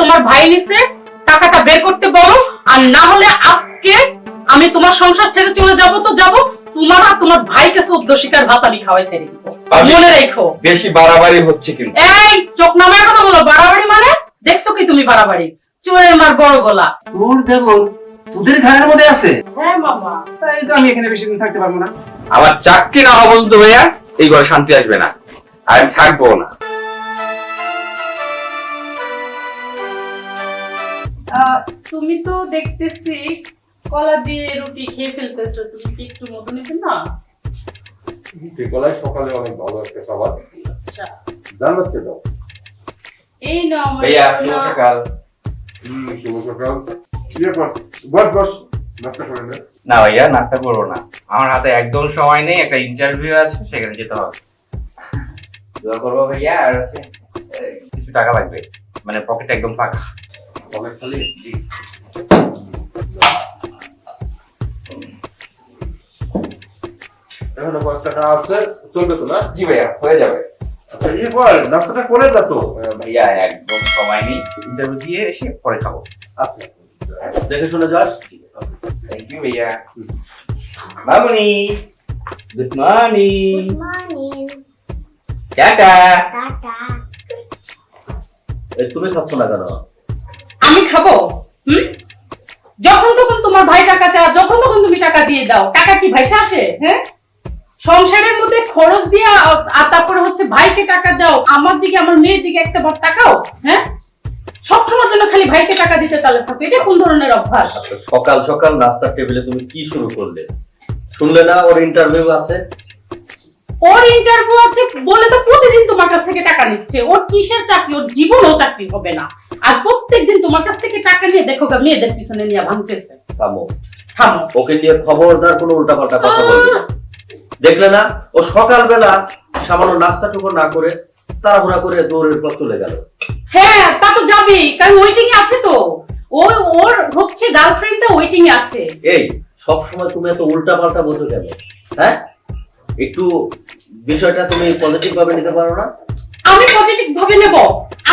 তোমার ভাই নিছে, টাকাটা বের করতে বলো, আর না হলে আজকে আমি তোমার সংসার ছেড়ে চলে যাব তো যাব, তোমার আর তোমার ভাইকে 14 শিকার ভাত আমি খাওয়াই ছেড়ে দিব। মনে রাখো। বেশি বাড়াবাড়ি হচ্ছে কিন্তু। এই চোখ নামায় কথা বলো, বাড়াবাড়ি মানে? দেখছো কি তুমি বাড়াবাড়ি? চোরের মার বড় গলা। তোর দেবর তোদের ঘরের মধ্যে আছে? হ্যাঁ মামা। তাই তো আমি এখানে বেশি দিন থাকতে পারবো না। আমার চাকরি না হওয়া পর্যন্ত ভাইয়া এই ঘরে শান্তি আসবে না, আর আমি থাকবো না। তুমি তো দেখতেছি কলা দিয়ে রুটি খেয়ে ফেলতেছো, তুমি কি একটু মতো নিবে না? কলাই সকালে অনেক ভালো একটা খাবার। আচ্ছা জানাতে দাও এই নাও আমার ভাইয়া। সোনা। শুভ সকাল। শুভ সকাল। বস বস, নাস্তা করে নে। না ভাইয়া, নাস্তা করবো না, আমার হাতে একদম সময় নেই, একটা ইন্টারভিউ আছে, সেখানে যেতে হবে। দোয়া করবো ভাইয়া, আর হচ্ছে কিছু টাকা লাগবে, মানে পকেট একদম ফাঁকা। পকেট খালি? জি। এখনো 5 টাকা আছে, চলবে তো না? জি ভাইয়া, হয়ে যাবে। আচ্ছা ইয়ে বল, নাস্তাটা করে যা তো। ভাইয়া একদম সময় নেই, ইন্টারভিউ দিয়ে এসে পরে খাবো। আচ্ছা দেখে শুনে যাস। থ্যাংক ইউ ভাইয়া। মামুনি, good morning. Good morning. Tata. Tata. তুমি খাচ্ছ না কেন? আমি খাবো? যখন তখন তোমার ভাই টাকা চায়, যখন তখন তুমি টাকা দিয়ে দাও। টাকা কি ভাইসা আসে? হ্যাঁ, সংসারের মধ্যে খরচ দিয়া আর তারপরে হচ্ছে ভাইকে টাকা দাও, আমার দিকে আমার মেয়ের দিকে একটা বার টাকাও। হ্যাঁ, সবসময়ের জন্য খালি ভাইকে টাকা দিতে তালে থাকো, এটা কোন ধরনের অভ্যাস? সকাল সকাল নাস্তার টেবিলে তুমি কি শুরু করলে? শুনলে না ওর ইন্টারভিউ আছে? ওর ইন্টারভিউ আছে বলে তো প্রতিদিন তোমার কাছ থেকে টাকা নিচ্ছে। ওর কিসের চাকরি? ওর জীবনও চাকরি হবে না, আর প্রত্যেকদিন তোমার কাছ থেকে টাকা নিয়ে দেখো মেয়েদের পিছনে নিয়ে ভাঙতেছে। থামো থামো। ওকে নিয়ে খবরদার কোনো উল্টাপাল্টা কথা বলবে না। দেখলে না ও সকালবেলা সামান্য নাস্তাটুকু না করে তাড়াহুড়া করে দৌড়ের পর চলে গেল। হ্যাঁ তা তো যাবেই, কারণ ওয়েটিং এ আছে তো। ওর হচ্ছে গার্লফ্রেন্ডটা ওয়েটিং এ আছে। এই সব সময় তুমি এত উল্টাপাল্টা বোঝো কেন? হ্যাঁ, একটু বিষয়টা তুমি পজিটিভ ভাবে নিতে পারো না? আমি পজিটিভ ভাবে নেব?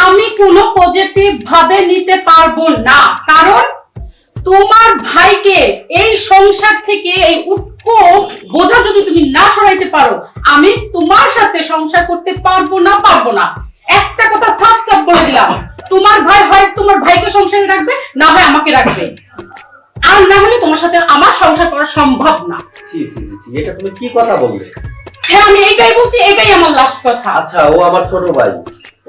আমি কোনো পজিটিভ ভাবে নিতে পারবো না, কারণ তোমার ভাইকে এই সংসার থেকে এই উটকো বোঝা যদি তুমি না সরাইতে পারো, আমি তোমার সাথে সংসার করতে পারবো না, পারবো না। একটা কথা সাফ সাফ বলে দিলাম, তোমার ভাই হয় তোমার ভাইকে সংসারে রাখবে, না হয় আমাকে রাখবে, আর না হলে তোমার সাথে আমার সংসার করা সম্ভব না। ছি ছি ছি, এটা তুমি কি কথা বললে? হ্যাঁ আমি এইটাই বলছি, এটাই আমার লাস্ট কথা। আচ্ছা ও আমার ছোট ভাই,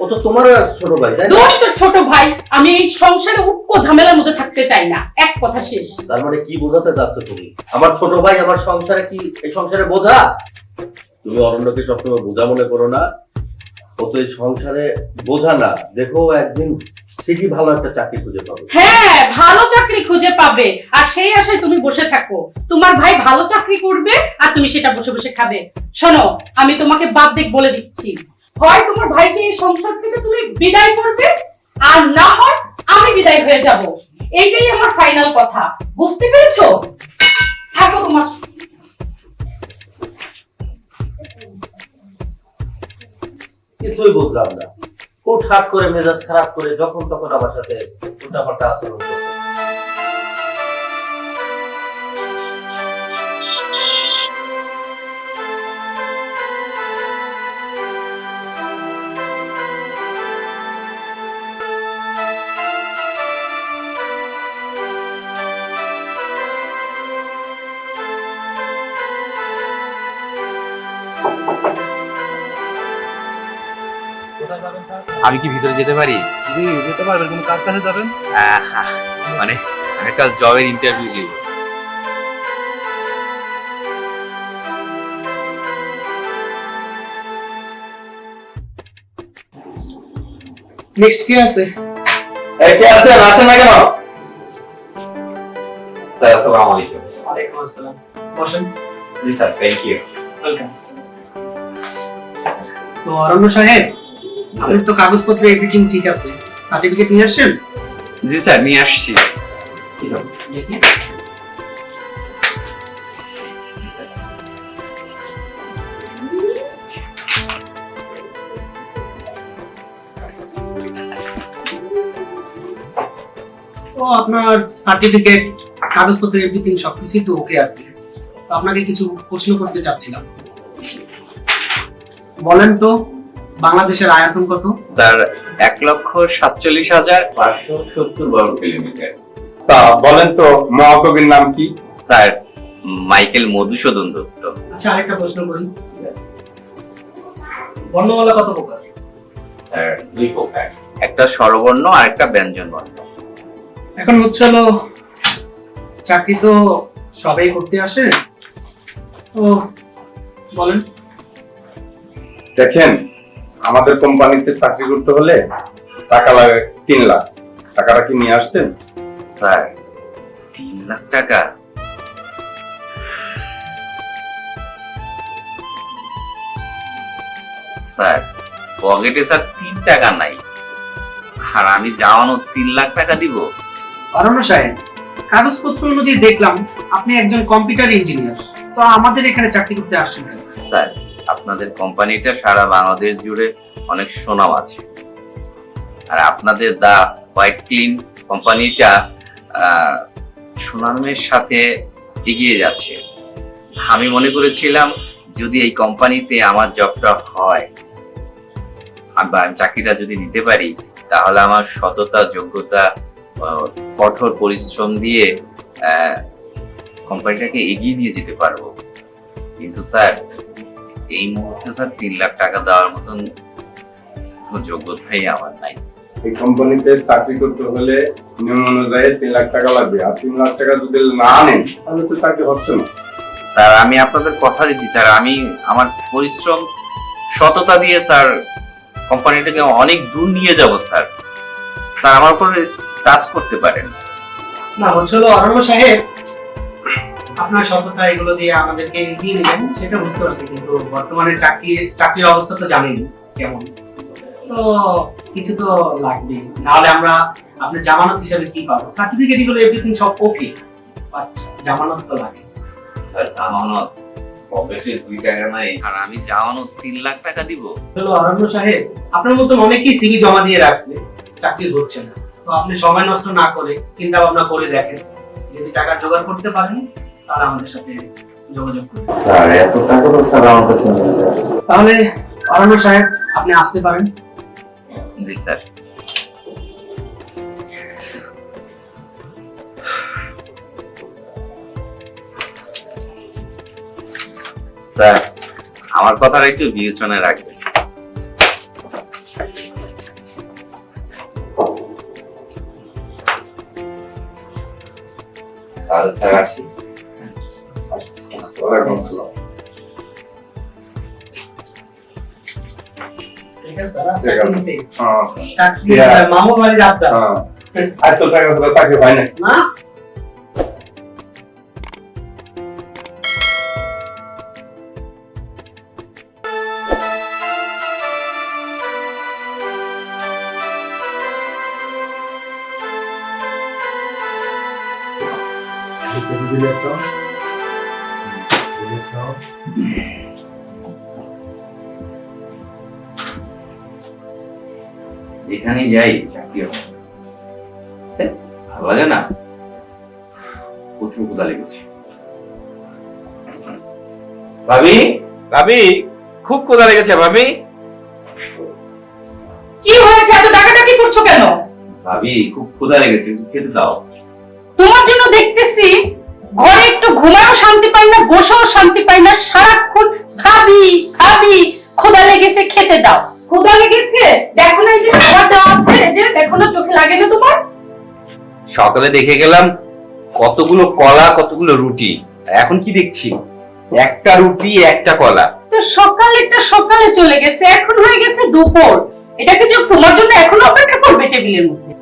ও তো তোমারও এক ছোট ভাই, তাই না? দোস্ত ছোট ভাই, আমি এই সংসারে উটকো ঝামেলার মধ্যে থাকতে চাই না, এক কথা শেষ। তার মানে কি বোঝাতে চাচ্ছ তুমি? আমার ছোট ভাই আমার সংসারে কি এই সংসারে বোঝা? তুমি অরণ্যকে সবসময় বোঝা মনে করো না, ও তো এই সংসারে বোঝা না। দেখো একদিন ঠিকই ভালো একটা চাকরি খুঁজে পাবে। হ্যাঁ ভালো চাকরি খুঁজে পাবে, আর সেই আশায় তুমি বসে থাকো। তোমার ভাই ভালো চাকরি করবে আর তুমি সেটা বসে বসে খাবে। শোনো, আমি তোমাকে বাদ দিক বলে দিচ্ছি, হয় তোমার ভাইকে এই সংসার থেকে তুমি বিদায় করবে, আর না হয় আমি বিদায় হয়ে যাব। এইটাই আমার ফাইনাল কথা, বুঝতে পেরেছো? থাকো তোমার। কিছুই বুঝলাম না, হুট হাট করে মেজাজ খারাপ করে যখন তখন আমার সাথে উল্টাপাল্টা আচরণ করছে। আমি কি ভিতরে যেতে পারি? জি যেতে পারবেন, কোন কার কাছে যাবেন? মানে আমি একটা জবের ইন্টারভিউ দিব। নেক্সট কি আছে? এই কে আছে? আসেন না কেন? স্যার আসসালামু আলাইকুম। ওয়ালাইকুম আসসালাম, বসেন। জি স্যার, থ্যাংক ইউ। ওয়েলকাম। তো অরণ্য সাহেব, আপনার তো কাগজপত্র এভরিথিং ঠিক আছে, সার্টিফিকেট নিয়ে আসছেন? জি স্যার, নিয়ে আসছি। দেখি। তো আপনার সার্টিফিকেট, কাগজপত্র, এভরিথিং সবকিছুই তো ওকে আছে। তো আপনাকে কিছু প্রশ্ন করতে চাচ্ছিলাম। বলেন তো, বাংলাদেশের আয়তন কত? স্যার 1,47,570 বর্গ কিলোমিটার। তা বলেন তো মহাকবির নাম কি? Sir Michael Madhusudan Dutta. আচ্ছা, আরেকটা প্রশ্ন করি। বর্ণমালা কত প্রকার? স্যার 2 প্রকার, একটা স্বরবর্ণ আর একটা ব্যঞ্জন বর্ণ। এখন হচ্ছে হলো, চাকরি তো সবাই করতে আসে, তো বলেন। দেখেন, আমাদের কোম্পানিতে চাকরি করতে হলে টাকা লাগে 3 লাখ। টাকাটা কি নিয়ে আসছেন? স্যার 3 লাখ টাকা? স্যার পকেটে স্যার 3 টাকা নাই, আর আমি যাওয়ানো 3 লাখ টাকা দিব? অরণ্য সাহেব, কাগজপত্র অনুযায়ী দেখলাম আপনি একজন কম্পিউটার ইঞ্জিনিয়ার, তো আমাদের এখানে চাকরি করতে আসছেন কেন? স্যার আপনাদের কোম্পানিটা সারা বাংলাদেশ জুড়ে অনেক সুনাম আছে, আর আপনাদের দা হোয়াইট ক্লিন কোম্পানিটা সুনামের সাথে এগিয়ে যাচ্ছে। আমি মনে করেছিলাম যদি এই কোম্পানিতে আমার জবটা হয় বা চাকরিটা যদি নিতে পারি, তাহলে আমার সততা, যোগ্যতা, কঠোর পরিশ্রম দিয়ে কোম্পানিটাকে এগিয়ে নিয়ে যেতে পারবো। কিন্তু স্যার এই মুহূর্তে স্যার 3 লাখ টাকা দেওয়ার মতন কোনো যোগ্যতাই আমার নাই। এই কোম্পানিতে চাকরি করতে হলে নিয়ম অনুযায়ী 3 লাখ টাকা লাগবে। আর 3 লাখ টাকা যদি না নেন তাহলে তো চাকরি হচ্ছে না। স্যার আমি আপনাদের কথা দিচ্ছি স্যার, আমি আমার পরিশ্রম, সততা দিয়ে স্যার কোম্পানিটাকে অনেক দূর নিয়ে যাব স্যার। স্যার আমার উপরে কাজ করতে পারেন। না, হচ্ছিল অরণ্য সাহেব, আপনার সততা এগুলো দিয়ে আমাদেরকে এগিয়ে নিলেন, সেটা বুঝতে পারছি, কিন্তু বর্তমানে চাকরির অবস্থা তো জানেন কেমন, তো কিছু তো লাগবে, নাহলে আমরা আপনার জামানত হিসাবে কি পাবো? সার্টিফিকেট এগুলো এভরিথিং সব ওকে, বাট জামানত তো লাগে। স্যার জামানত পকেটে 2 টাকা নাই, আর আমি জামানত 3 লাখ টাকা দিব? হলো অরণ্য সাহেব, আপনার মতন অনেকেই সিভি জমা দিয়ে রাখছে, চাকরি হচ্ছে না। তো আপনি সময় নষ্ট না করে চিন্তা ভাবনা করে দেখেন, যদি টাকা জোগাড় করতে পারেন তাহলে আমাদের সাথে যোগাযোগ করুন। স্যার এত টাকা তো স্যার আমার কাছে নেই। তাহলে অরণ্য সাহেব, আপনি আসতে পারেন। জি স্যার। স্যার আমার কথাটা একটু বিবেচনায় রাখবেন। তাহলে স্যার আসি। ওয়ালাইকুম আসসালাম। ঠিক আছে স্যার, ঠিক আছে। চাকরি পেয়েছি। হ্যাঁ, চাকরি Yeah. মামুর বাড়ির আবদার হ্যাঁ। আজ তো টাকা ছাড়া চাকরি হয় না। না। যেখানেই যাই চাকরি হয়, ভালো লাগে না, প্রচুর ক্ষুধা লেগেছে। ভাবি, ভাবি, খুব ক্ষুধা লেগেছে ভাবি। কি হয়েছে, এত ডাকাডাকি করছো কেন? ভাবি খুব ক্ষুধা লেগেছে, একটু খেতে দাও। তোমার জন্য দেখতেছি ঘরে একটু ঘুমাও শান্তি পাই না, বসেও শান্তি পাই না, সারাক্ষণ খাবি খাবি, ক্ষুধা লেগেছে খেতে দাও। ক্ষুধা লেগেছে, দেখো না এই যে খাবার দেওয়া আছে, এই যে দেখো না, চোখে লাগে না তোমার? সকালে দেখে গেলাম কতগুলো কলা, কতগুলো রুটি, এখন কি দেখছি একটা রুটি একটা কলা। তো সকালেরটা সকালে চলে গেছে, এখন হয়ে গেছে দুপুর, এটাকে যে তোমার জন্য এখনো অপেক্ষা করবে টেবিলের মধ্যে?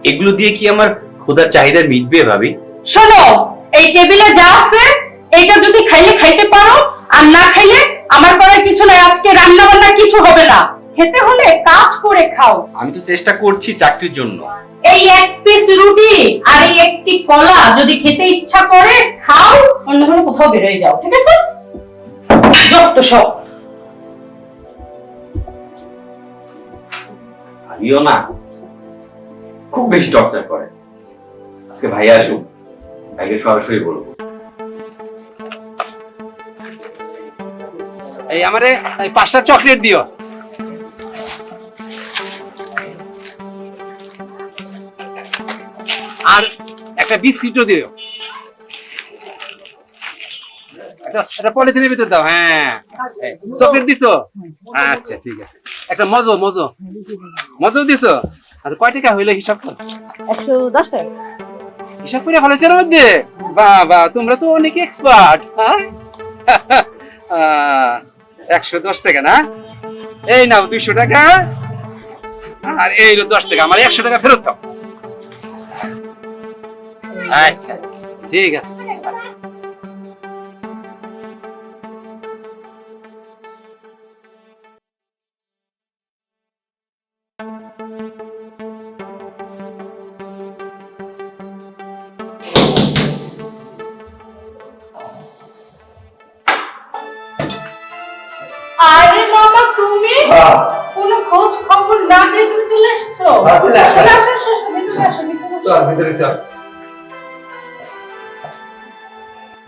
এগুলো দিয়ে কি আমার ক্ষুধার চাহিদা মিটবে ভাবি? শোনো, এই টেবিলে যা আছে এটা যদি খাইলে খাইতে পারো, আর না খাইলে আমার করার কিছু নাই, আজকে রান্না বান্না কিছু হবে না, খেতে হলে কাজ করে খাও। আমি তো চেষ্টা করছি চাকরির জন্য। এই এক পিস রুটি আর এই একটি কলা যদি খেতে ইচ্ছা করে খাও, অন্য কোনো কোথাও বের হয়ে যাও, ঠিক আছে? যত সব। ভাবিও না খুব বেশি টর্চার করে, আজকে ভাইয়া আসুক, ভাইকে সরাসরি বলবো। এই আমারে 5টা চকলেট দিও। আর একটা বিস্কিটও দিও। একটা পলিথিনের ভিতর দাও। হ্যাঁ, চকলেট দিছো? আচ্ছা ঠিক আছে। একটা মজো মজো মজো দিছো? আর কয় টাকা হইলো হিসাব কর। 110 টাকা। হিসাব করে ফেলেছে এর মধ্যে? বাহ বাহ, তোমরা তো অনেক এক্সপার্ট। হ্যাঁ 110 টাকা না? এই নাও 200 টাকা, আর এই 10 টাকা। আমার 100 টাকা ফেরত দাও। আচ্ছা ঠিক আছে। আরে মামা, তুমি কোনো খোঁজ খবর না দিয়ে তুমি চলে এসছো? চলে আসো। চলে আসো, আসো, আসো, ভিতরে আসো, ভিতরে আসো। চল ভিতরে চল।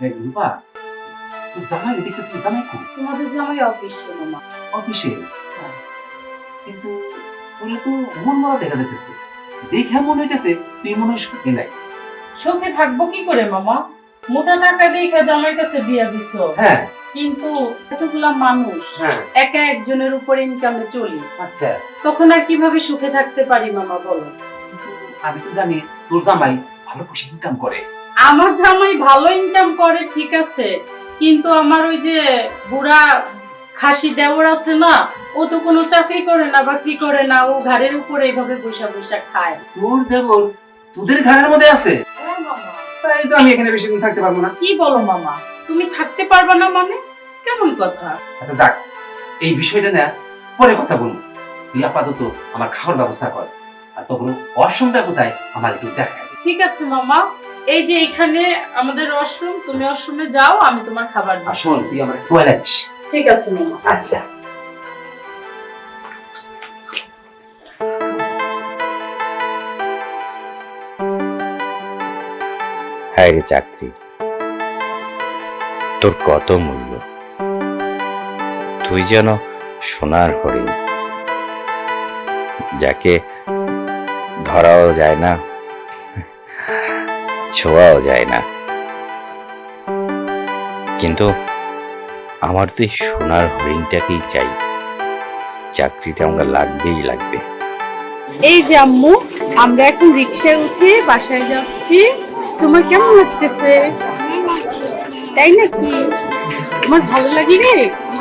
এই রূপা, তুই জামাই দেখতেছিস? জামাই কো? তোমাদের জামাই অফিসে মামা। অফিসে? কিন্তু ওরা তো মন মরা দেখা যাইতেছে। দেখে মনে হইতেছে তুই মনে হয় সুখে নাই। সুখে থাকবো কি করে মামা? মোটা টাকা দিয়ে জামাইয়ের কাছে বিয়া দিছো, হ্যাঁ কিন্তু এতগুলা মানুষ হ্যাঁ। একা একজনের উপর ইনকামে চলি, আচ্ছা, তখন আর কিভাবে সুখে থাকতে পারি মামা বলো? আমি তো জানি তোর জামাই ভালো পয়সা ইনকাম করে। আমার জামাই ভালো ইনকাম করে ঠিক আছে, কিন্তু আমার ওই যে বুড়া খাসি দেওর আছে না, ও তো কোনো চাকরি করে না বা কি করে না, ও ঘাড়ের উপরে এইভাবে বৈশা বৈশা খায়। তোর দেবর তোদের ঘরের মধ্যে আছে? হ্যাঁ মামা। তাই তো আমি এখানে বেশি দিন থাকতে পারবো না। কি বলো মামা, তুমি থাকতে পারবে না মানে কেমন কথা? আচ্ছা যাক, এই বিষয়টা না পরে কথা বলবো। তুই আপাতত আমার খাওয়ার ব্যবস্থা কর, আর তখন অসমটা কোথায় আমার একটু দেখা। ঠিক আছে মামা, এই যে এখানে আমাদের ওয়াশরুম, তুমি ওয়াশরুমে যাও, আমি তোমার খাবার আর দিচ্ছি। শোন, তুই আমার টয়লেট দিস। ঠিক আছে মামা। আচ্ছা। হ্যাঁ রে চাকরি, তোর কত মূল্য। তুই যেন সোনার হরিণ, যাকে ধরাও যায় না, ছোঁয়াও যায় না, কিন্তু আমার তো এই সোনার হরিণটাকেই চাই। চাকরিতে আমাকে লাগবেই লাগবে। এই যে আম্মু, আমরা এখন রিকশায় উঠে বাসায় যাচ্ছি। তোমার কেমন লাগতেছে? তাই নাকি? তোমার ভালো লাগে রে?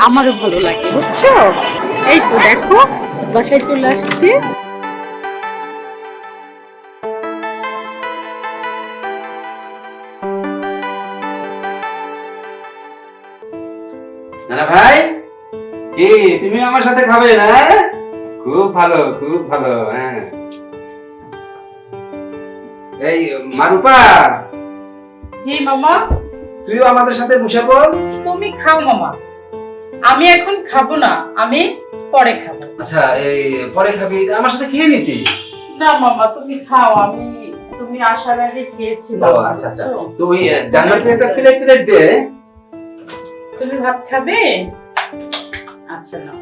আমারও ভালো লাগে, বুঝছো? এই তো দেখো বাসায় চলে আসছি। না ভাই, কি তুমি আমার সাথে খাবে না? খুব ভালো খুব ভালো। হ্যাঁ, এই মারুপা, জি মামা। তুইও আমাদের সাথে বসে পড়। তুমি খাও মামা, আমি এখন খাবো না, আমি পরে খাবো। আচ্ছা, এই পরে খাবি, আমার সাথে খেয়ে নিতি। না মামা, তুমি খাও, আমি তুমি আসার আগে খেয়েছিলাম। ও আচ্ছা আচ্ছা, তো ওই জান্নাতে একটা প্লেট দে। তুমি ভাত খাবে? আচ্ছা না।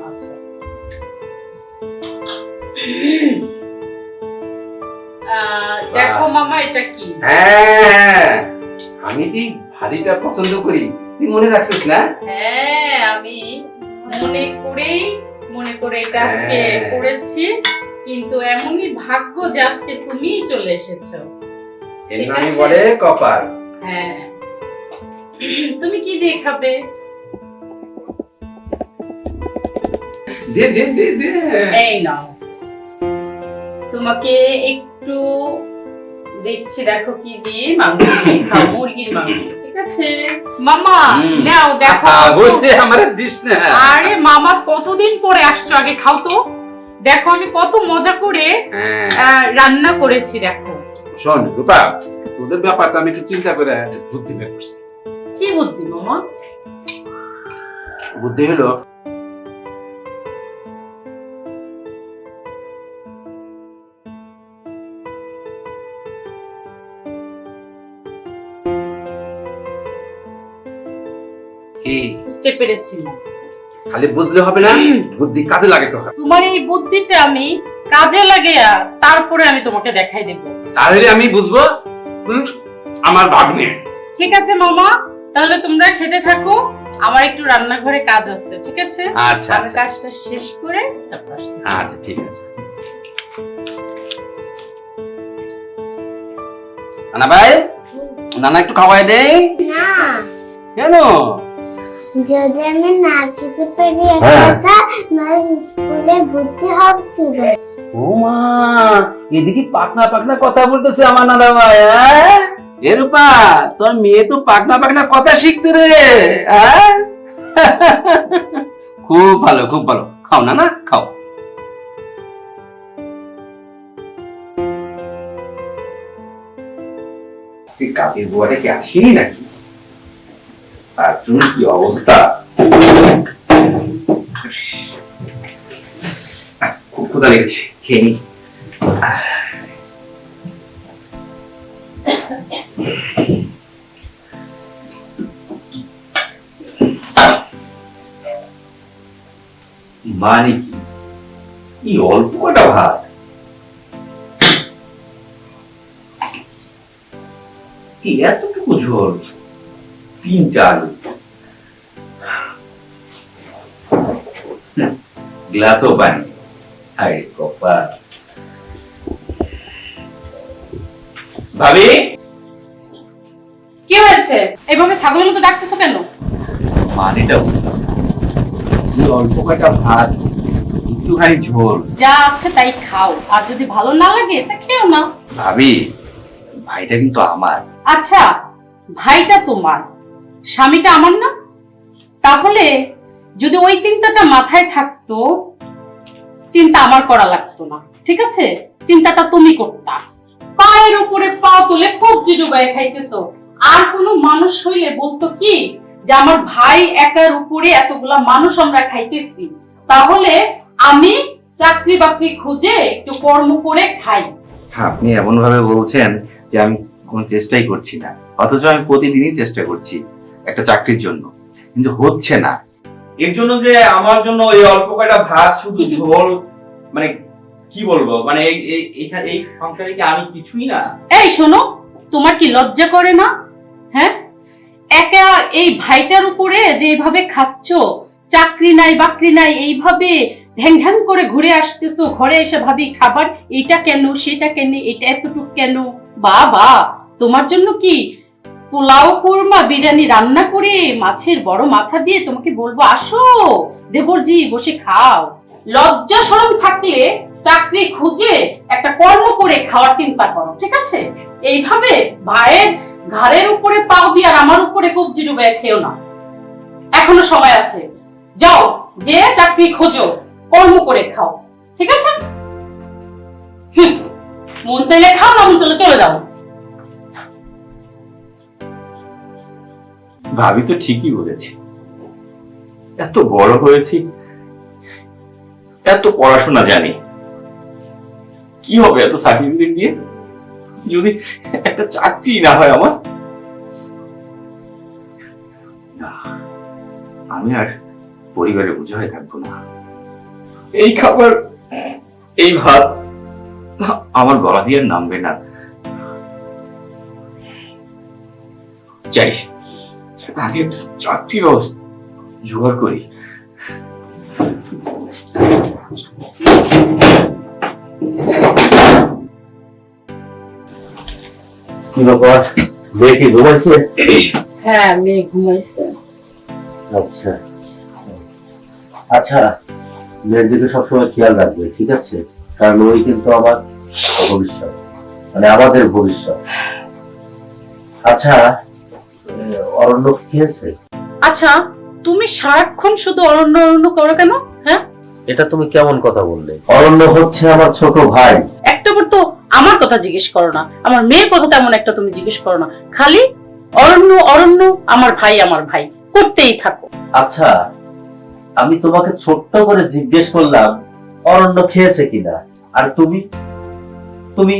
আচ্ছা। দেখো মামা, এটা কি? হ্যাঁ, আমি কি ভাজিটা পছন্দ করি, তুই মনে রাখছিস না? হ্যাঁ, আমি মনে করে এটা আজকে হ্যাঁ। করেছি, কিন্তু এমনই ভাগ্য যে আজকে তুমিই চলে এসেছো। এর ঠিক নামই আছে। বলে কপাল। হ্যাঁ, তুমি কি দিয়ে খাবে? দে দে দে দে। এই নাও, তোমাকে একটু দিচ্ছি, দেখো কি দিয়ে, মাংস দিয়ে খাও, মুরগির মাংস, ঠিক আছে? মামা নাও, দেখো। বসে আমার দিস না। আরে মামা, কতদিন পরে আসছো, আগে খাও তো। দেখো আমি কত মজা করে রান্না করেছি, দেখো। শোন রূপা, তোদের ব্যাপারটা আমি একটু চিন্তা করে বুদ্ধি বের করছি। কি বুদ্ধি মামা? বুদ্ধি হলো, কি বুঝতে পেরেছি। খালি বুঝলে হবে না, বুদ্ধি কাজে লাগাতে হবে। তোমার এই বুদ্ধিটা আমি কাজে লাগিয়ে তারপরে আমি তোমাকে দেখাই দেব। তাহলে আমি বুঝবো আমার ভাগ্নে। ঠিক আছে মামা, তাহলে তোমরা খেতে থাকো, আমার একটু রান্নাঘরে কাজ আছে। ঠিক আছে, আচ্ছা আমি আচ্ছা কাজটা শেষ করে তারপর আসতেছি। আচ্ছা ঠিক আছে। নানা ভাই, নানা একটু খাওয়াই দে। না, কেন? যদি আমি না খেতে পারি হ্যাঁ। একা নয় স্কুলে ভর্তি হবে কি করে? ও মা, এদিকে পাকনা পাকনা কথা বলতেছে আমার নানা ভাই। এ রূপা, তোর মেয়ে তো পাকনা পাকনা কথা শিখছে রে। খুব ভালো, খুব ভালো। খাও নানা, খাও। কাজের বুয়াটা কি আসেনি নাকি? আর তুমি কি অবস্থা? খুব ক্ষুধা লেগেছে, খেয়ে নি। মানে কি এই অল্প কটা ভাত? কি এতটুকু ঝোল, 3টা আলু, গ্লাসও পানি। হায় কপাল। ভাবি, কি হয়েছে? এইভাবে ছাগলের মতো ডাকতেছো কেন? মানেটা অল্প কটা ভাত, একটুখানি ঝোল। যা আছে তাই খাও, আর যদি ভালো না লাগে তা খেও না। ভাবি, ভাইটা কিন্তু আমার। আচ্ছা, ভাইটা তোমার, স্বামীটা আমার না? তাহলে যদি ওই চিন্তাটা মাথায় থাকতো, চিন্তা আমার করা লাগতো না। ঠিক আছে, চিন্তাটা তুমি করতা। পায়ের উপরে পা তুলে কবজি ডুবাই খাইতেছো। আর কোন মানুষ হইলে বলতো কি যে আমার ভাই একার উপরে এতগুলা মানুষ আমরা খাইতেছি, তাহলে আমি চাকরি বাকরি খুঁজে একটু কর্ম করে খাই। আপনি এমন ভাবে বলছেন যে আমি কোনো চেষ্টাই করছি না, অথচ আমি প্রতিদিনই চেষ্টা করছি একটা চাকরির জন্য, কিন্তু হচ্ছে না। এর জন্য যে আমার জন্য এই অল্প কয়টা ভাত, শুধু ঝোল, মানে কি বলবো, মানে এই সংসারে কি আমি কিছুই না? এই শোনো, তোমার কি লজ্জা করে না? হ্যাঁ, একা এই ভাইটার উপরে যে এইভাবে খাচ্ছ, চাকরি নাই বাকরি নাই, এইভাবে ঢ্যাং ঢ্যাং করে ঘুরে আসতেছো, ঘরে এসে ভাবি খাবার এইটা কেন, সেটা কেন, এটা এতটুক কেন। বাবা, তোমার জন্য কি পোলাও কুরমা বিরিয়ানি রান্না করে মাছের বড় মাথা দিয়ে তোমাকে বলবো আসো দেবরজি বসে খাও। লজ্জা শরম থাকলে চাকরি খুঁজে একটা কর্ম করে খাওয়ার চিন্তা করো। ঠিক আছে, এইভাবে ভাইয়ের ঘাড়ের উপরে পাও দিয়ে আর আমার উপরে কবজি ডুবে খেও না। এখনো সময় আছে, যাও যে চাকরি খোঁজো, কর্ম করে খাও। ঠিক আছে, মন চাইলে খাও, না মন চাইলে চলে যাও। ভাবি তো ঠিকই বলেছে, এত বড় হয়েছি, এত পড়াশোনা জানি, কি হবে এত সার্টিফিকেট দিয়ে যদি একটা চাকরি না হয় আমার? না, আমি আর পরিবারের বোঝা হয়ে থাকবো না। এই খাবার, এই ভাত আমার গলা দিয়ে নামবে না। চাই আগে চাকরি ব্যবস্থা জোগাড় করি। কি ব্যাপার, মেয়ে কি ঘুমাইছে? হ্যাঁ, মেয়ে ঘুমাইছে। আচ্ছা আচ্ছা, মেয়ের দিকে সবসময় খেয়াল রাখবে, ঠিক আছে? কারণ ওই কিন্তু আমার ভবিষ্যৎ, মানে আমাদের ভবিষ্যৎ। আচ্ছা, অরণ্য খেয়েছে? আচ্ছা, তুমি সারাক্ষণ শুধু অরণ্য অরণ্য করো কেন? হ্যাঁ, এটা তুমি কেমন কথা বললে? অরণ্য হচ্ছে আমার ছোট ভাই। একটাবার তো আমার কথা জিজ্ঞেস করো না, আমার মেয়ের কথা তেমন একটা তুমি জিজ্ঞেস করো না, খালি অরণ্য অরণ্য, আমার ভাই আমার ভাই করতেই থাকো। আচ্ছা, আমি তোমাকে ছোট্ট করে জিজ্ঞেস করলাম অরণ্য খেয়েছে কিনা, আর তুমি তুমি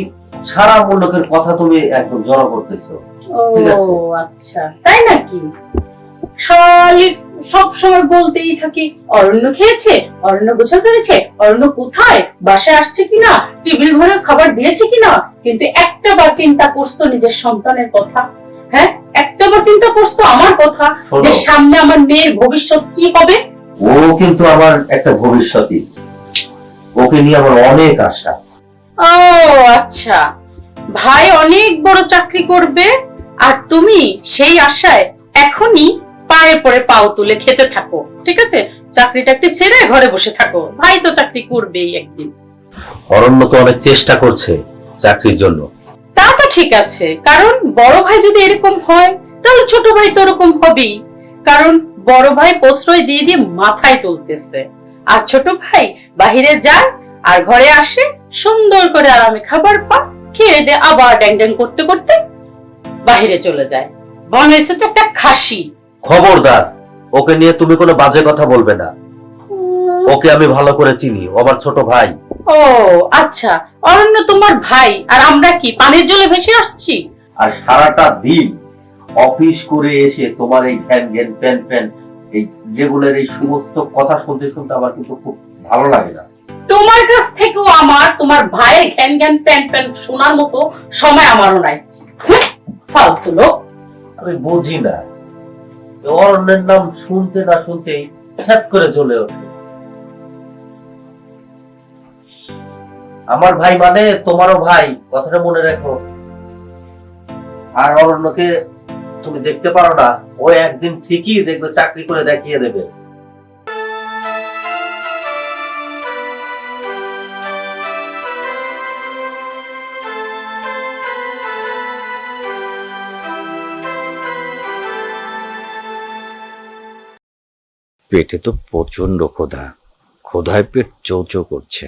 সারা মূল্যকের কথা তুমি একদম জড়ো করতেছো। ঠিক আছে। ও আচ্ছা, তাই নাকি? খালি সব সময় বলতেই থাকি অরণ্য খেয়েছে, অরণ্য গোসল করেছে, অরণ্য কোথায়, বাসায় আসছে কিনা, টেবিল ভরে খাবার দিয়েছে কিনা, কিন্তু একটাবার চিন্তা করছো নিজের সন্তানের কথা? হ্যাঁ, একটাবার চিন্তা করছো আমার কথা শোনো। যে সামনে আমার মেয়ের ভবিষ্যৎ কি হবে? ও কিন্তু আমার একটা ভবিষ্যৎই, ওকে নিয়ে আমার অনেক আশা। ও আচ্ছা, ভাই অনেক বড় চাকরি করবে আর তুমি সেই আশায় এখনই পায়ে পড়ে পাও তুলে খেতে থাকো, ঠিক আছে? চাকরিটা একটু ছেড়ে ঘরে বসে থাকো, ভাই তো চাকরি করবেই একদিন। অরণ্য তো অনেক চেষ্টা করছে চাকরির জন্য। তা তো ঠিক আছে, কারণ বড় ভাই যদি এরকম হয় তাহলে ছোট ভাই তো ওরকম হবেই, কারণ বড় ভাই প্রশ্রয় দিয়ে দিয়ে মাথায় তুলতেছে, আর ছোট ভাই বাহিরে যায় আর ঘরে আসে সুন্দর করে আরামে খাবার পা খেয়ে দিয়ে আবার ড্যাং ড্যাং করতে করতে বাহিরে চলে যায়। মনে হচ্ছে তো একটা খাসি। খবরদার, ওকে নিয়ে তুমি কোনো বাজে কথা বলবে না। ওকে আমি ভালো করে চিনি, ও আমার ছোট ভাই। ও আচ্ছা, অরণ্য তোমার ভাই আর আমরা কি পানির জলে ভেসে আসছি? আর সারাটা দিন অফিস করে এসে তোমার এই ঘ্যান ঘ্যান প্যান প্যান এই রেগুলার এই সমস্ত কথা শুনতে শুনতে আমার কিন্তু খুব ভালো লাগে না। তোমার কাছ থেকেও আমার তোমার ভাইয়ের ঘ্যান ঘ্যান প্যান প্যান শোনার মতো সময় আমারও নাই। ফালতু লোক। আমি বুঝি না, অরণ্যের নাম শুনতে না শুনতেই ছ্যাট করে চলে ওঠে। আমার ভাই মানে তোমারও ভাই, কথাটা মনে রাখো। আর অরণ্যকে তুমি দেখতে পারো না, ও একদিন ঠিকই দেখবে চাকরি করে দেখিয়ে দেবে। পেটে তো প্রচন্ড ক্ষুধা, ক্ষুধায় পেট চৌচৌ করছে।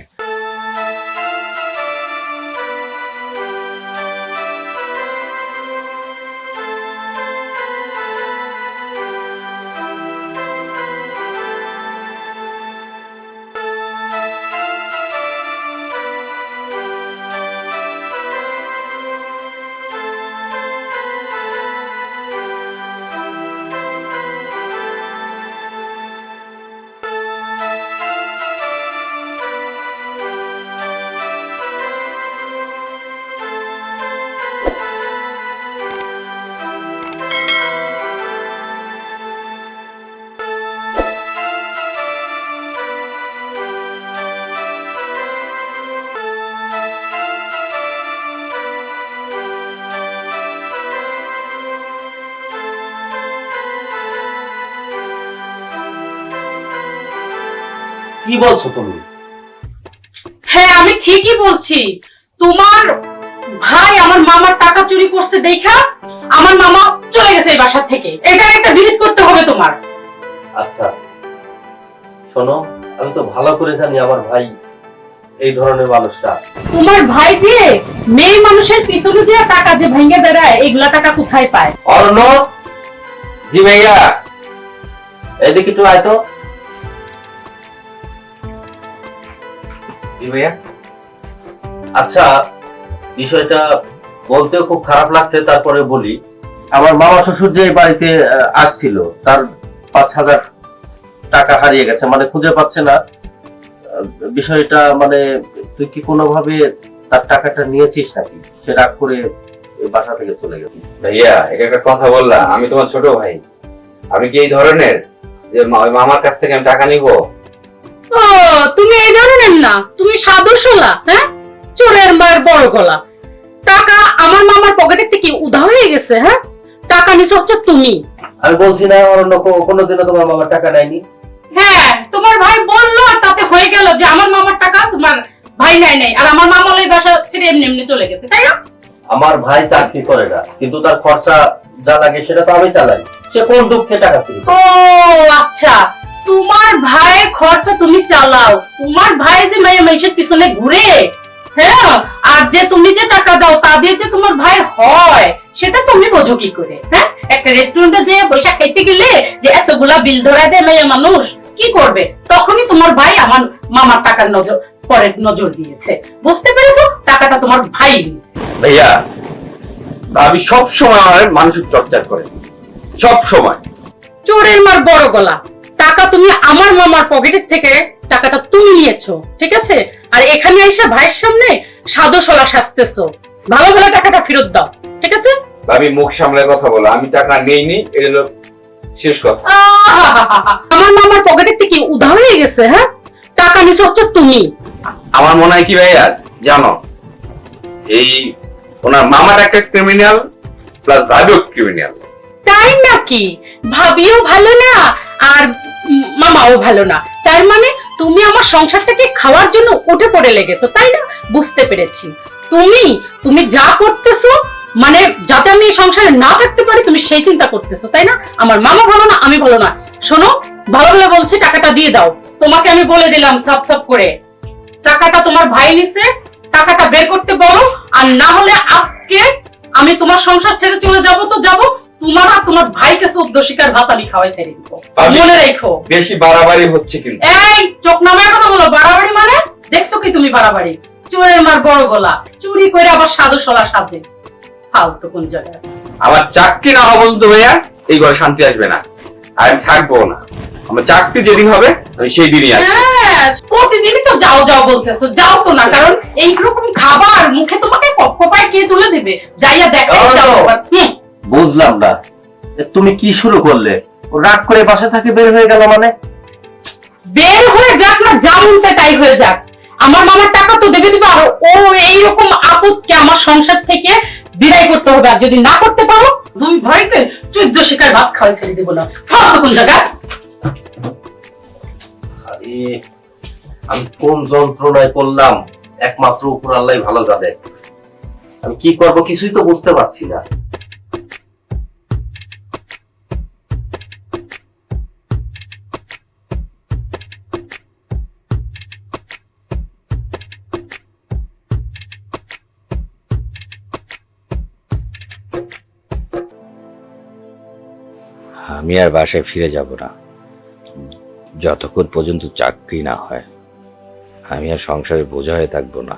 কি বলছো তুমি? হ্যাঁ, আমি ঠিকই বলছি। তোমার ভাই আমার মামার টাকা চুরি করছে দেখা আমার মামা চলে গেছে এই বাসা থেকে। এটা একটা বিহিত করতে হবে তোমার। আচ্ছা শোনো, আমি তো ভালো করে জানি আমার ভাই এই ধরনের মানুষটা। তোমার ভাই যে মেয়ে মানুষের পিছনে দিয়ে টাকা যে ভেঙে বেড়ায়, এগুলা টাকা কোথায় পায়? অরণ্য, জি ভাইয়া, এদিকে একটু আয় তো। জি ভাইয়া। আচ্ছা, বিষয়টা বলতেও খুব খারাপ লাগছে, তারপরে বলি। আমার মামা শ্বশুর যে বাড়িতে আসছিল, তার 5,000 টাকা হারিয়ে গেছে, মানে খুঁজে পাচ্ছে না। বিষয়টা মানে তুই কি কোনোভাবে তার টাকাটা নিয়েছিস নাকি? সে রাগ করে এই বাসা থেকে চলে গেছে। ভাইয়া, এটা একটা কথা বললা, আমি তোমার ছোট ভাই, আমি কি এই ধরনের যে মামার কাছ থেকে আমি টাকা নিব? ও, তুমি এই ধরনের না, তুমি সাধু শোলা। হ্যাঁ, চোরের মায়ের বড় গলা। টাকা আমার মামার পকেটের থেকে উধা হয়ে গেছে। হ্যাঁ, টাকা নিছো হচ্ছে তুমি। আমি বলছি না অরণ্য কোনোদিনও তোমার মামার টাকা নেয়নি। হ্যাঁ, তোমার ভাই বললো আর তাতে হয়ে গেল যে আমার মামার টাকা তোমার ভাই নাই নাই, আর আমার মামা ওই বাসা ছেড়ে এমনি এমনি চলে গেছে, তাই না? আমার ভাই চাকরি করে না, কিন্তু তার খরচা যা লাগে সেটা তো আমি চালাই। সে কোন দুঃখে টাকা তুলি? ও আচ্ছা, তোমার ভাইয়ের খরচা তুমি চালাও। তোমার ভাই যে মেয়ে মেয়ের পিছনে ঘুরে, হ্যাঁ, আর যে তুমি যে টাকা দাও তা দিয়ে যে তোমার ভাই হয় সেটা তুমি বোঝো কি করে? হ্যাঁ, একটা রেস্টুরেন্টে যে পয়সা খাইতে গেলে যে এতগুলা বিল ধরা দেয় মেয়ে মানুষ, কি করবে? তখনই তোমার ভাই আমার মামার টাকার পরে নজর দিয়েছে। বুঝতে পেরেছো? টাকাটা তোমার ভাই নিয়েছে। ভাইয়া, আমি সব সময় আমার মানসিক চর্চা করে, সব সময়। চোরের মার বড় গলা, টাকা তুমি আমার মামার পকেটের থেকে টাকাটা তুমি নিয়েছো, ঠিক আছে? আর এখানে এসে ভাইয়ের সামনে সাধু সলা সাজতেছো। ভালো ভালো টাকাটা ফেরত দাও, ঠিক আছে? ভাবি মুখ সামলে কথা বলো, আমি টাকা নেইনি, এটা হলো শেষ কথা। আমার মামার পকেটের থেকে উধার হয়ে গেছে, হ্যাঁ? টাকা নিছো হচ্ছে তুমি। আমার মনে হয় কি ভাইয়া জানো, এই ওনার মামাটা একটা ক্রিমিনাল প্লাস ভাবিও ক্রিমিনাল। তাই নাকি? ভাবিও ভালো না আর মামাও ভালো না, তার মানে তুমি আমার সংসারটাকে খাওয়ার জন্য উঠে পড়ে লেগেছো, তাই না? বুঝতে পেরেছি। তুমি যা করতেছো মানে যাতে আমি এই সংসারে না থাকতে পারি তুমি সেই চিন্তা করতেছো, তাই না? আমার মামা ভালো না, আমি ভালো না। শোনো, ভালো ভালো বলছি, টাকাটা দিয়ে দাও। তোমাকে আমি বলে দিলাম সাপ সাপ করে, টাকাটা তোমার ভাই নিছে, টাকাটা বের করতে বলো, আর না হলে আজকে আমি তোমার সংসার ছেড়ে চলে যাব তো যাব, তোমার আর তোমার ভাইকে 14 শিকার ভাত আমি খাওয়াই ছেড়ে দিব। মনে রেখো। বেশি বাড়াবাড়ি হচ্ছে কিন্তু। এই চোখ নামায় কথা বলো, বাড়াবাড়ি মানে? দেখছো কি তুমি বাড়াবাড়ি? চোরের মার বড় গলা, চুরি করে আবার সাধু সলা সাজে, ফালতু কোন জায়গায়। আমার চাকরি না হওয়া পর্যন্ত ভাইয়া এই ঘরে শান্তি আসবে না, আর আমি থাকবো না। আমার চাকরি যেদিন হবে আমি সেই দিনই আসবো। হ্যাঁ, প্রতিদিনই তো যাও যাও বলতেছো, যাও তো না, কারণ এইরকম খাবার মুখে তোমাকে কপায় কে তুলে দেবে? যাইয়া দেখো যাও। বুঝলাম না, তুমি কি শুরু করলে? ও রাগ করে বাসা থেকে বের হয়ে গেল মানে? বের হয়ে যাক না, যা মন চায় তাই হয়ে যাক, আমার মামার টাকা তো দেবে দিবে। আর ও এইরকম আপদকে আমার সংসার থেকে বিদায় করতে হবে, আর যদি না করতে পারো দুই ভাইকে 14 শিকার ভাত খাওয়াই ছেড়ে দেবো না। ফালতু কোন জায়গায়। আরে আমি কোন যন্ত্রণায় পড়লাম একমাত্র উপর আল্লাহ ভালো জানে। আমি কি করব কিছুই তো বুঝতে পারছি না। আমি আর বাসায় ফিরে যাব না যতক্ষণ পর্যন্ত চাকরি না হয়। আমি আর সংসারে বোঝা হয়ে থাকবো না।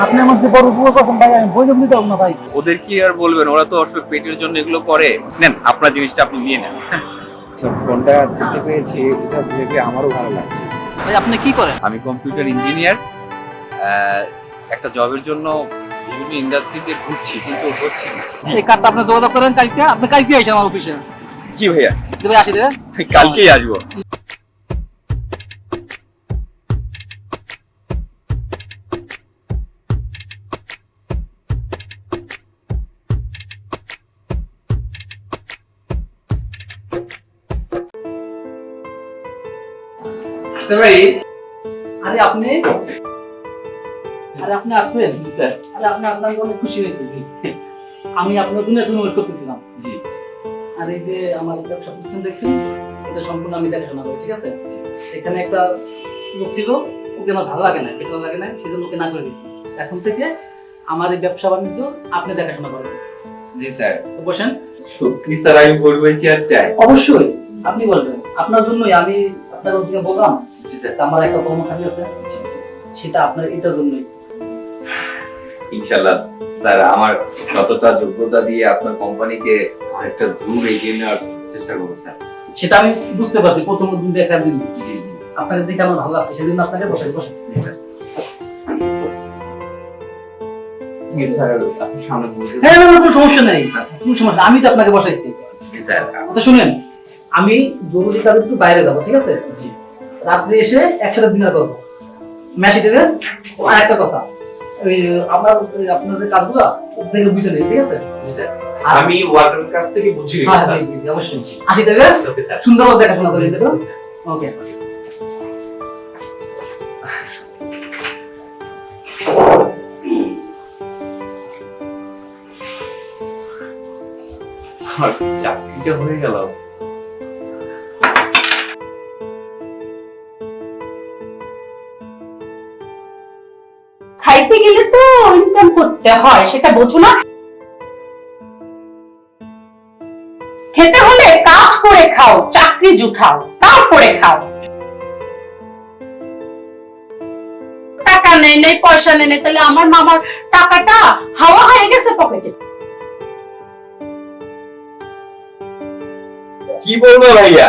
আপনি আমার যে বড় উপকার করছেন ভাই, আমি বই দিতে পারবো না ভাই। ওদের কি আর বলবেন, ওরা তো অসুখ পেটের জন্য এগুলো করে। নেন আপনার জিনিসটা আপনি নিয়ে নেন। ফোনটা দেখতে পেয়েছি, এটা ভেবে আমারও ভালো লাগছে। ভাই আপনি কি করেন? আমি কম্পিউটার ইঞ্জিনিয়ার, একটা জবের জন্য বিভিন্ন ইন্ডাস্ট্রিতে ঘুরছি কিন্তু হচ্ছে না। এই কার্ডটা আপনি যোগাযোগ করেন কালকে, আপনি কালকে এসে আমার অফিসে। জি ভাইয়া, যে ভাই আসি দেবে কালকেই আসবো। ভাই আরে আপনি আসছেন? আরে আপনি আসলে আমি অনেক খুশি হয়েছি। আমি আপনার জন্য এখন ওয়েট করতেছিলাম। জি। আর এই যে আমার ব্যবসা প্রতিষ্ঠান দেখছেন, এটা সম্পূর্ণ আমি দেখাশোনা করি, ঠিক আছে? এখানে একটা লোক ছিল, ওকে আমার ভালো লাগে না, বেতন লাগে না, সেজন্য ওকে না করে দিচ্ছি। এখন থেকে আমার এই ব্যবসা বাণিজ্য আপনি দেখাশোনা করবেন। জি স্যার। তো বসেন। সত্যি স্যার, আমি বলবো চেয়ারটায়। অবশ্যই আপনি বলবেন, আপনার জন্যই আমি আপনার ওদিকে বললাম। জি স্যার। আমার একটা কর্মচারী আছে, সেটা আপনার এটার জন্যই। ইনশাআল্লাহ স্যার, আমার যতটা যোগ্যতা দিয়ে আপনার কোম্পানিকে অনেকটা দূর এগিয়ে নেওয়ার চেষ্টা করবো স্যার। সেটা আমি বুঝতে পারছি, প্রথম দিন দেখার দিন জি জি আপনাকে দেখে আমার ভালো লাগছে, সেদিন আপনাকে বসে বসে। জি স্যার। স্যার আপনি সামনে বলতে। হ্যাঁ, কোনো সমস্যা নেই, কোনো সমস্যা, আমি তো আপনাকে বসাইছি। জি স্যার। আচ্ছা শুনেন, আমি জরুরি কাজে একটু বাইরে যাবো, ঠিক আছে? জি। রাত্রে এসে একসাথে ডিনার করবো, মেসি দেবেন। আর একটা কথা, ওই আপনাদের কাজগুলো দেখে বুঝে নেই, ঠিক আছে? জি স্যার। আমি ওয়ার্ডের কাছ থেকে বুঝি। হ্যাঁ জি জি অবশ্যই। আসি দেবে, ওকে স্যার। সুন্দরভাবে দেখাশোনা করে দেবে। ওকে। আমার চাকরিটা হয়ে গেল। খাইতে গেলে তো ইনকাম করতে হয়, সেটা বোঝো না? খেতে হলে কাজ করে খাও, চাকরি জুটাও, তারপরে খাও। টাকা নেই নেই, পয়সা নেই নেই, তাহলে আমার মামার টাকাটা হাওয়া হয়ে গেছে পকেটে। কি বলবো ভাইয়া,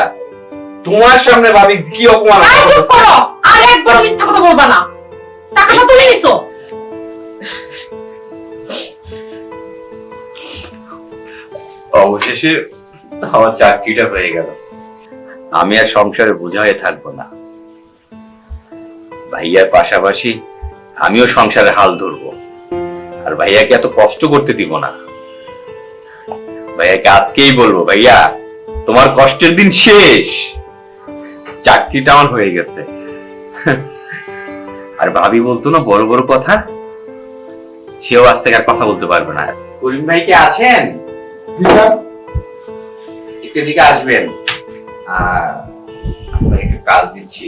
তোমার সামনে ভাবি কি অপমান আর চুপ করো, আর একবার মিথ্যা কথা বলবা না। টাকাটা তুমি নিছো। অবশেষে আমার চাকরিটা হয়ে গেল, আমি আর সংসারে বোঝা হয়ে থাকবো না। ভাইয়ার পাশাপাশি আমিও সংসারে হাল ধরবো, আর ভাইয়াকে এত কষ্ট করতে দিব না। ভাইয়াকে আজকেই বলবো, ভাইয়া তোমার কষ্টের দিন শেষ, চাকরিটা আমার হয়ে গেছে। আর ভাবি বলতো না বড় বড় কথা, সেও আজ থেকে আর কথা বলতে পারবে না। করিম ভাই কি আছেন? একটু দিকে আসবেন, আপনাকে একটু কাজ দিচ্ছি,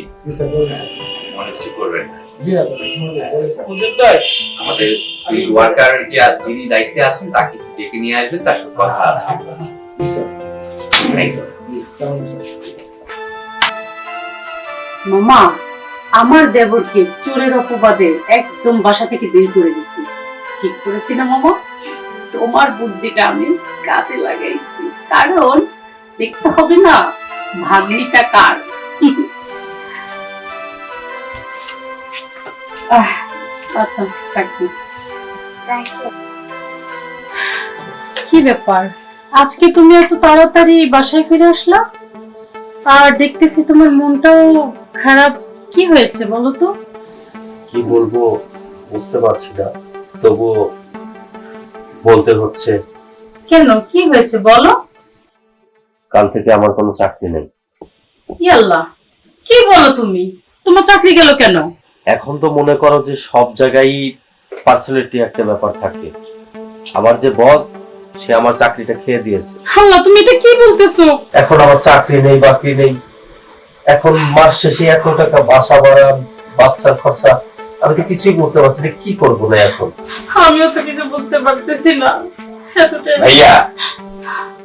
মনে কিছু করবেন না। আমাদের ফিল্ড ওয়ার্কার যিনি দায়িত্বে আছেন তাকে ডেকে নিয়ে আসবেন, তার সাথে কথা আছে। মামা, আমার দেবরকে চোরের অপবাদে একদম বাসা থেকে বের করে দিচ্ছি। ঠিক করেছি না মামা? তোমার বুদ্ধিটা আমি কাজে লাগাইছি, কারণ দেখতে হবে না ভাগ্নিটা কার। আচ্ছা থাকবি। কি ব্যাপার, আজকে তুমি এত তাড়াতাড়ি বাসায় ফিরে আসলা? আর দেখতেছি তোমার মনটাও খারাপ, কি হয়েছে বলো তো? কি বলবো বুঝতে পারছি না, তবুও বলতে হচ্ছে। কেন, কি হয়েছে বলো? কাল থেকে আমার কোনো চাকরি নেই। ইয়াল্লাহ, কি বলো তুমি? তোমার চাকরি গেল কেন? এখন তো মনে করো যে সব জায়গায় পার্সোনালিটি একটা ব্যাপার থাকে। আমার যে বস, সে আমার চাকরিটা খেয়ে দিয়েছে। আল্লাহ, তুমি এটা কি বলতেছো? এখন আমার চাকরি নেই, বাকরি নেই। এখন মাস শেষে এত টাকা বাসা ভাড়া, বাচ্চার খরচা, আমি তো কিছুই বুঝতে পারছি না কি করবো না এখন। আমিও তো কিছু বুঝতে পারতেছি না। ভাইয়া।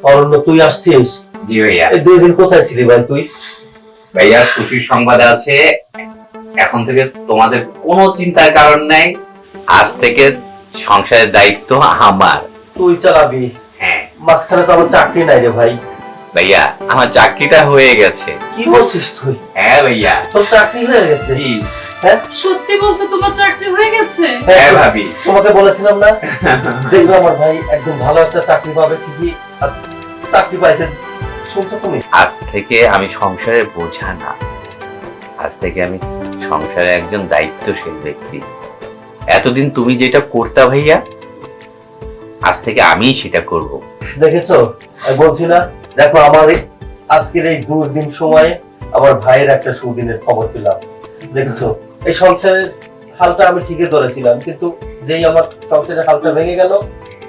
অরণ্য, তুই আসছিস? জি ভাইয়া। এই 2 দিন কোথায় ছিলি ভাই তুই? ভাইয়া, খুশির সংবাদ আছে, এখন থেকে তোমাদের কোনো চিন্তার কারণ নাই। আজ থেকে সংসারের দায়িত্ব আমার। তুই চালাবি? হ্যাঁ। মাঝখানে তো আমার চাকরি নাই রে ভাই। ভাইয়া, আমার চাকরিটা হয়ে গেছে। কি বলছিস তুই? হ্যাঁ ভাইয়া। তোর চাকরি হয়ে গেছে? জি। হ্যাঁ, সত্যি বলছো, তোমার চাকরি হয়ে গেছে? হ্যাঁ ভাবি। তোমাকে বলেছিলাম না, দেখবো আমার ভাই একদম ভালো একটা চাকরি পাবে। কি চাকরি পাইছে শুনছো তুমি? আজ থেকে আমি সংসারের বোঝা না, আজ থেকে আমি সংসারে একজন দায়িত্বশীল ব্যক্তি। এতদিন তুমি যেটা করতা ভাইয়া, আজ থেকে আমি সেটা করব। দেখেছো, আমি বলছি না, দেখো আমার আজকের এই 2 দিন সময়ে আমার ভাইয়ের একটা সুদিনের খবর পেলাম। দেখেছো, এই সংসারের হালটা আমি ঠিকই ধরেছিলাম, কিন্তু যেই আমার সংসারের হালটা ভেঙে গেল,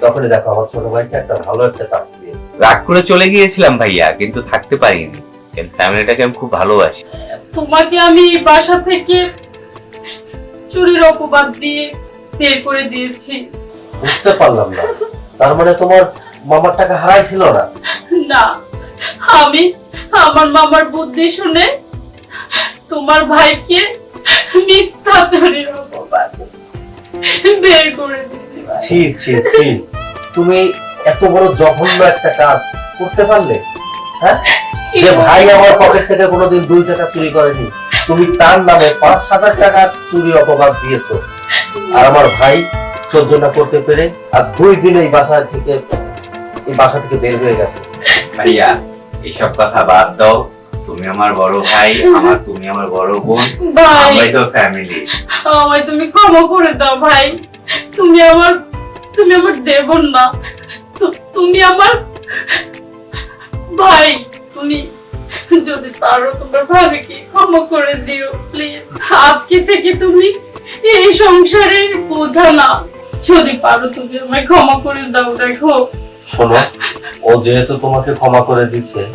তখনই দেখো আমার ছোট ভাইটা একটা ভালো একটা চাকরি পেয়েছে। রাগ করে চলে গিয়েছিলাম ভাইয়া, কিন্তু থাকতে পারিনি, কিন্তু ফ্যামিলিটাকে আমি খুব ভালোবাসি। তোমাকে আমি বাসা থেকে চুরির অপবাদ দিয়ে বের করে দিয়েছি। বুঝতে পারলাম না, তার মানে তোমার মামার টাকা হারাইছিল না? না, আমি আমার মামার বুদ্ধি শুনে তোমার ভাইকে মিথ্যা চুরির অপবাদ বের করে দিয়েছি। ছি ছি ছি, তুমি এত বড় জঘন্য একটা কাজ করতে পারলে? হ্যাঁ, যে ভাই আমার পকেট থেকে কোনোদিন 2 টাকা চুরি করেনি, তুমি তার নামে 5,000 টাকা চুরি অপবাদ দিয়েছো। আর আমার ভাই সহ্য না করতে পেরে আজ 2 দিন এই বাসা থেকে বের হয়ে গেছে। ভাইয়া, এইসব কথা বাদ দাও, তুমি আমার বড় ভাই, তুমি আমার বড় বোন, ভাই, আমরাই তো ফ্যামিলি। আমায় তুমি ক্ষমা করে দাও ভাই। তুমি আমার দেবর না, তুমি আমার ভাই। তুমি যদি পারো তোমার ভাবিকে ক্ষমা করে দিও প্লিজ। আজকে থেকে তুমি এই সংসারে বোঝা না, যদি পারো তুমি আমায় ক্ষমা করে দাও। দেখো, শোনো, ও যেহেতু তোমাকে ক্ষমা করে দিচ্ছে,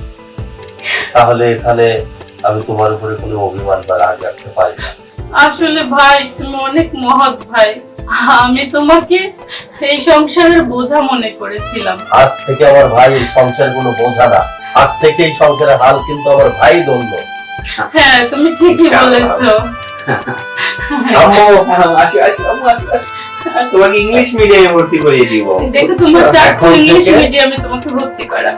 তাহলে এখানে আমি তোমার উপরে কোনো অভিমান বা রাগ রাখতে পারি না। আসলে ভাই তুমি অনেক মহৎ ভাই, আমি তোমাকে এই সংসারের বোঝা মনে করেছিলাম। আজ থেকে আমার ভাই এই সংসার কোনো বোঝা না, আজ থেকে এই সংসারের হাল কিন্তু আমার ভাই ধরলো। হ্যাঁ তুমি ঠিকই বলেছো। আম্মু আসি আসি আম্মু আসি আসি। তোমাকে ইংলিশ মিডিয়ামে ভর্তি করিয়ে দিব। দেখো তোমার চাকরি এখন ইংলিশ থেকে- মিডিয়ামে তোমাকে ভর্তি করা।